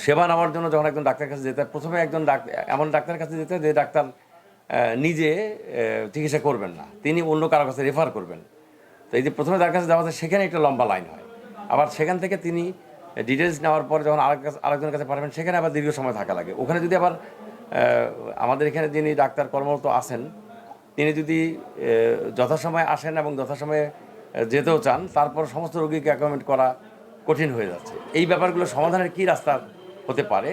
সেবা নেওয়ার জন্য যখন একজন ডাক্তারের কাছে যেতে হয়, প্রথমে একজন এমন ডাক্তারের কাছে যেতে হয় যে ডাক্তার নিজে চিকিৎসা করবেন না, তিনি অন্য কারো কাছে রেফার করবেন। তো এই যে প্রথমে তার কাছে যাওয়া যায়, সেখানে একটা লম্বা লাইন হয়। আবার সেখান থেকে তিনি ডিটেলস নেওয়ার পর যখন আরেকজনের কাছে পাঠাবেন, সেখানে আবার দীর্ঘ সময় থাকা লাগে। ওখানে যদি আবার আমাদের এখানে যিনি ডাক্তার কর্মরত আছেন, তিনি যদি যথাসময়ে আসেন এবং যথাসময়ে যেতেও চান, তারপর সমস্ত রোগীকে অ্যাকোমোডেট করা কঠিন হয়ে যাচ্ছে। এই ব্যাপারগুলো সমাধানের কী রাস্তা হতে পারে,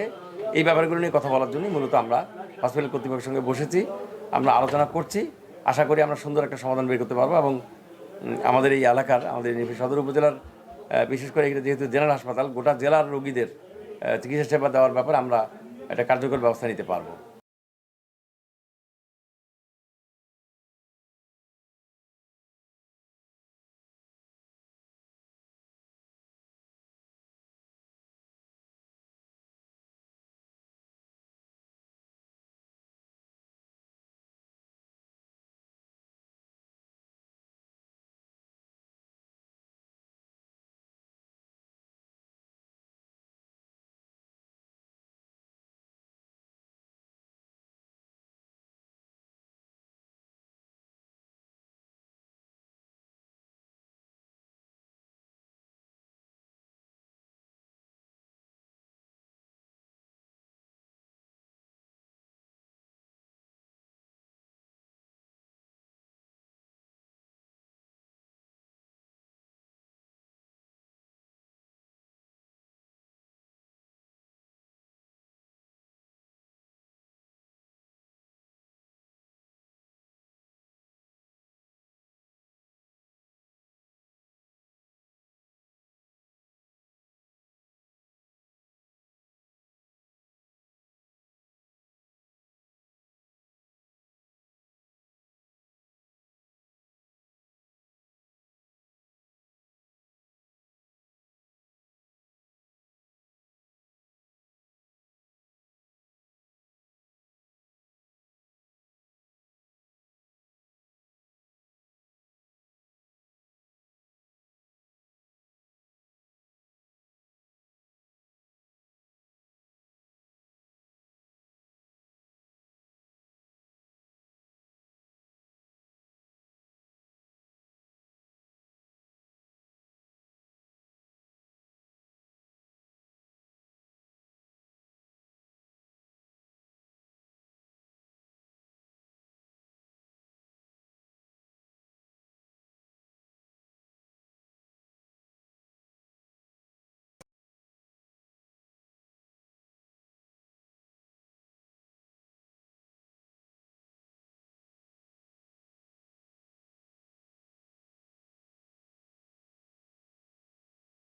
এই ব্যাপারগুলো নিয়ে কথা বলার জন্যই মূলত আমরা হসপিটাল কর্তৃপক্ষের সঙ্গে বসেছি, আমরা আলোচনা করছি। আশা করি আমরা সুন্দর একটা সমাধান বের করতে পারবো এবং আমাদের এই এলাকার, আমাদের সদর উপজেলার, বিশেষ করে এটা যেহেতু জেনারেল হাসপাতাল, গোটা জেলার রোগীদের চিকিৎসা সেবা দেওয়ার ব্যাপারে আমরা একটা কার্যকর ব্যবস্থা নিতে পারবো।